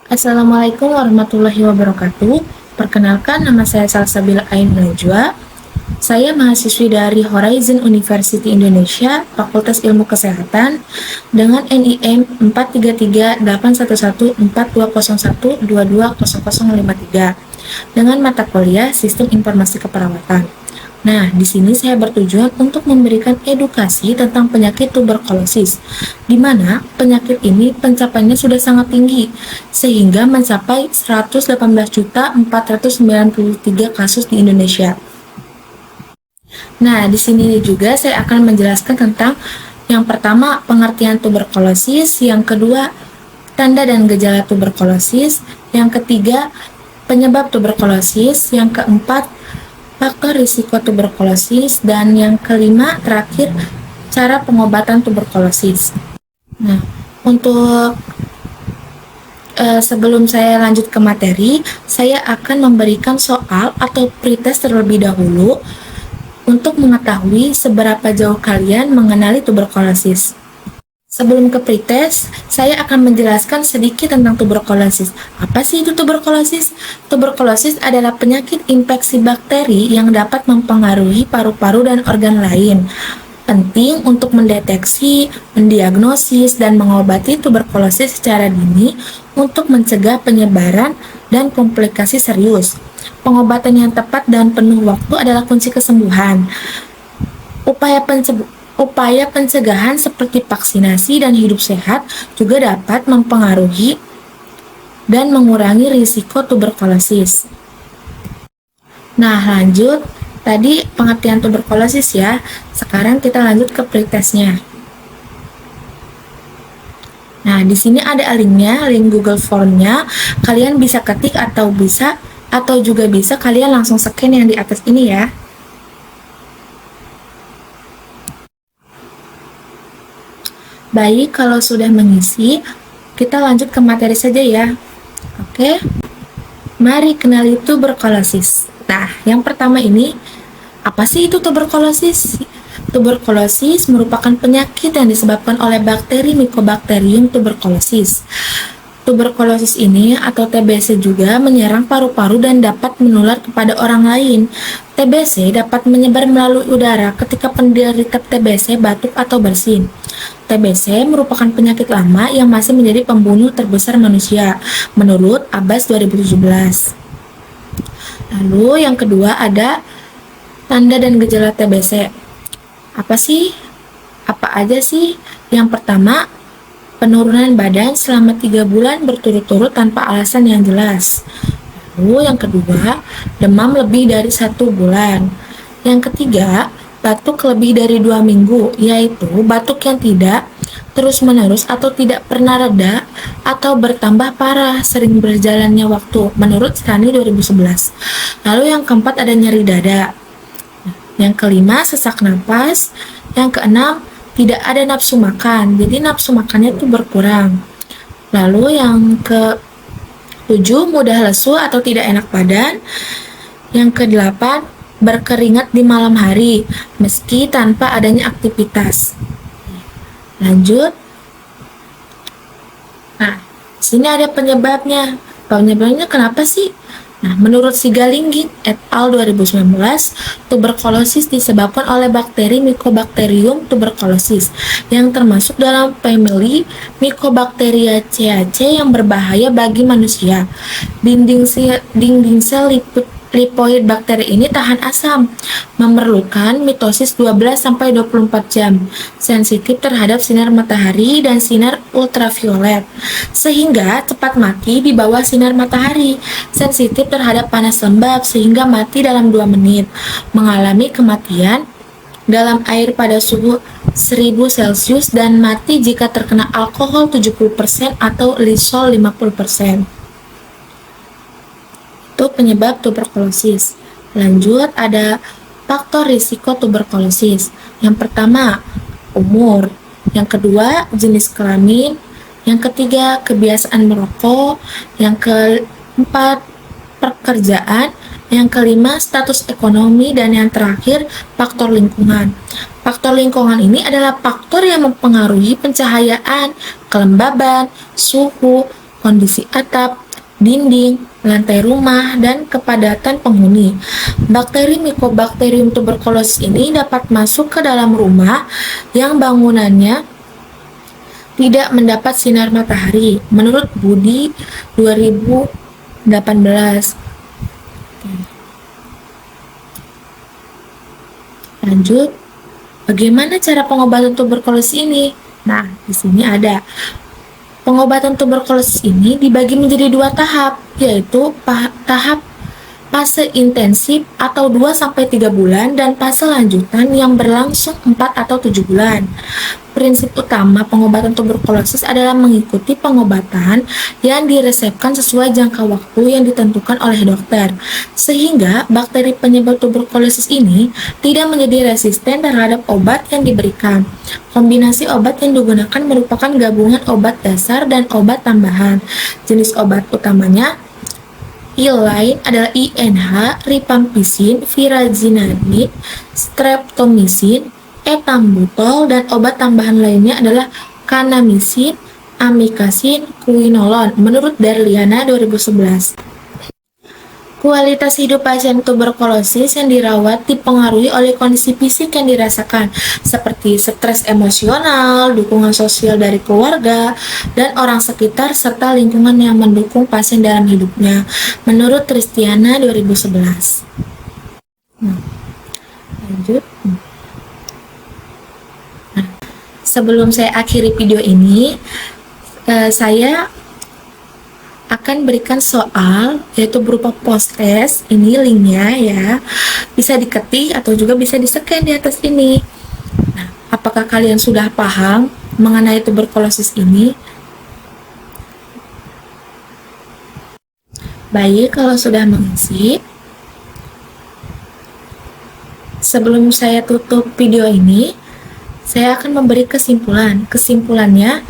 Assalamualaikum warahmatullahi wabarakatuh. Perkenalkan, nama saya Salsabila Ain Najwa. Saya mahasiswi dari Horizon University Indonesia, Fakultas Ilmu Kesehatan, dengan NIM 433814201220053 dengan mata kuliah Sistem Informasi Keperawatan. Nah, di sini saya bertujuan untuk memberikan edukasi tentang penyakit tuberkulosis, di mana penyakit ini pencapaiannya sudah sangat tinggi, sehingga mencapai 118.493 kasus di Indonesia. Nah, di sini juga saya akan menjelaskan tentang yang pertama, pengertian tuberkulosis, yang kedua, tanda dan gejala tuberkulosis, yang ketiga, penyebab tuberkulosis, yang keempat, faktor risiko tuberkulosis, dan yang kelima terakhir cara pengobatan tuberkulosis. Nah, untuk sebelum saya lanjut ke materi, saya akan memberikan soal atau pretest terlebih dahulu untuk mengetahui seberapa jauh kalian mengenali tuberkulosis. Sebelum ke pretest, saya akan menjelaskan sedikit tentang tuberkulosis. Apa sih itu tuberkulosis? Tuberkulosis adalah penyakit infeksi bakteri yang dapat mempengaruhi paru-paru dan organ lain. Penting untuk mendeteksi, mendiagnosis, dan mengobati tuberkulosis secara dini untuk mencegah penyebaran dan komplikasi serius. Pengobatan yang tepat dan penuh waktu adalah kunci kesembuhan. Upaya pencegahan seperti vaksinasi dan hidup sehat juga dapat mempengaruhi dan mengurangi risiko tuberkulosis. Nah, lanjut. Tadi pengertian tuberkulosis ya. Sekarang kita lanjut ke pretestnya. Nah, di sini ada linknya, link Google Form-nya. Kalian bisa ketik atau juga bisa kalian langsung scan yang di atas ini ya. Baik, kalau sudah mengisi, kita lanjut ke materi saja ya. Oke, mari kenali tuberkulosis. Nah, yang pertama ini, apa sih itu tuberkulosis? Tuberkulosis merupakan penyakit yang disebabkan oleh bakteri Mycobacterium tuberculosis. Tuberkulosis ini atau TBC juga menyerang paru-paru dan dapat menular kepada orang lain. TBC dapat menyebar melalui udara ketika penderita TBC batuk atau bersin. TBC merupakan penyakit lama yang masih menjadi pembunuh terbesar manusia, menurut Abbas 2017. Lalu yang kedua ada tanda dan gejala TBC. Apa sih? Apa aja sih? Yang pertama, penurunan badan selama 3 bulan berturut-turut tanpa alasan yang jelas. Lalu yang kedua, demam lebih dari 1 bulan. Yang ketiga, batuk lebih dari 2 minggu, yaitu batuk yang tidak terus-menerus atau tidak pernah reda atau bertambah parah sering berjalannya waktu, menurut Stani 2011. Lalu yang keempat ada nyeri dada. Yang kelima, sesak napas. Yang keenam, tidak ada nafsu makan, jadi nafsu makannya itu berkurang. Lalu yang ke-7, mudah lesu atau tidak enak badan. Yang ke-8, berkeringat di malam hari, meski tanpa adanya aktivitas. Lanjut. Nah, sini ada penyebabnya. Penyebabnya kenapa sih? Nah, menurut Sigalingi et al. 2019, tuberkulosis disebabkan oleh bakteri Mycobacterium tuberculosis yang termasuk dalam famili Mycobacteriaceae yang berbahaya bagi manusia. Dinding sel lipoid bakteri ini tahan asam, memerlukan mitosis 12-24 jam, sensitif terhadap sinar matahari dan sinar ultraviolet, sehingga cepat mati di bawah sinar matahari, sensitif terhadap panas lembab sehingga mati dalam 2 menit, mengalami kematian dalam air pada suhu 1000 Celcius dan mati jika terkena alkohol 70% atau lisol 50%. Itu penyebab tuberkulosis. Lanjut, ada faktor risiko tuberkulosis. Yang pertama, umur. Yang kedua, jenis kelamin. Yang ketiga, kebiasaan merokok. Yang keempat, pekerjaan. Yang kelima, status ekonomi. Dan yang terakhir, faktor lingkungan. Faktor lingkungan ini adalah faktor yang mempengaruhi pencahayaan, kelembaban, suhu, kondisi atap, dinding, lantai rumah, dan kepadatan penghuni. Bakteri Mycobacterium tuberculosis ini dapat masuk ke dalam rumah yang bangunannya tidak mendapat sinar matahari, menurut Budi 2018. Lanjut, bagaimana cara pengobatan tuberkulosis ini? Nah, di sini ada. Pengobatan tuberkulosis ini dibagi menjadi dua tahap, yaitu tahap fase intensif atau 2-3 bulan dan fase lanjutan yang berlangsung 4 atau 7 bulan. Prinsip utama pengobatan tuberkulosis adalah mengikuti pengobatan yang diresepkan sesuai jangka waktu yang ditentukan oleh dokter, sehingga bakteri penyebab tuberkulosis ini tidak menjadi resisten terhadap obat yang diberikan. Kombinasi obat yang digunakan merupakan gabungan obat dasar dan obat tambahan. Jenis obat utamanya lain adalah INH, rifampicin, virazinamib, streptomycin, etambutol, dan obat tambahan lainnya adalah kanamycin, amikacin, quinolone, menurut Darliana 2011. Kualitas hidup pasien tuberkulosis yang dirawat dipengaruhi oleh kondisi fisik yang dirasakan, seperti stres emosional, dukungan sosial dari keluarga, dan orang sekitar, serta lingkungan yang mendukung pasien dalam hidupnya, menurut Tristiana 2011. Lanjut. Sebelum saya akhiri video ini, saya akan berikan soal, yaitu berupa post test. Ini linknya ya, bisa diketik atau juga bisa di-scan di atas ini. Nah, apakah kalian sudah paham mengenai tuberkulosis ini? Baik, kalau sudah mengisi, sebelum saya tutup video ini, saya akan memberi kesimpulan. Kesimpulannya,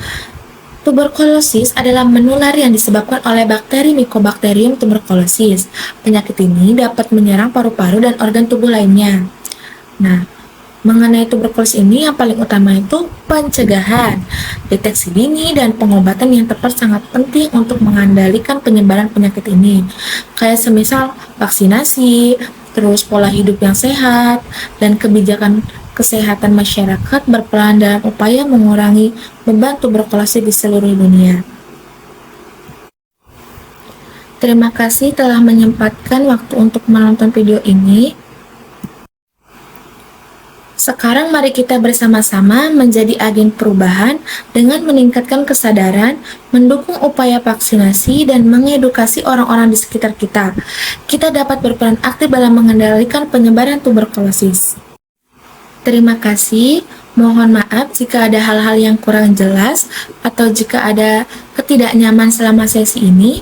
tuberkulosis adalah menular yang disebabkan oleh bakteri Mycobacterium tuberculosis. Penyakit ini dapat menyerang paru-paru dan organ tubuh lainnya. Nah, mengenai tuberkulosis ini yang paling utama itu pencegahan, deteksi dini, dan pengobatan yang tepat sangat penting untuk mengendalikan penyebaran penyakit ini. Kayak semisal vaksinasi, terus pola hidup yang sehat, dan kebijakan kesehatan masyarakat berperan dalam upaya mengurangi beban tuberkulosis di seluruh dunia. Terima kasih telah menyempatkan waktu untuk menonton video ini. Sekarang mari kita bersama-sama menjadi agen perubahan dengan meningkatkan kesadaran, mendukung upaya vaksinasi, dan mengedukasi orang-orang di sekitar kita. Kita dapat berperan aktif dalam mengendalikan penyebaran tuberkulosis. Terima kasih, mohon maaf jika ada hal-hal yang kurang jelas atau jika ada ketidaknyaman selama sesi ini.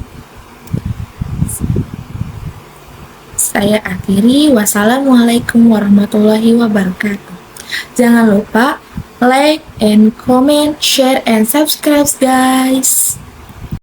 Saya akhiri, wassalamualaikum warahmatullahi wabarakatuh. Jangan lupa like and comment, share and subscribe guys.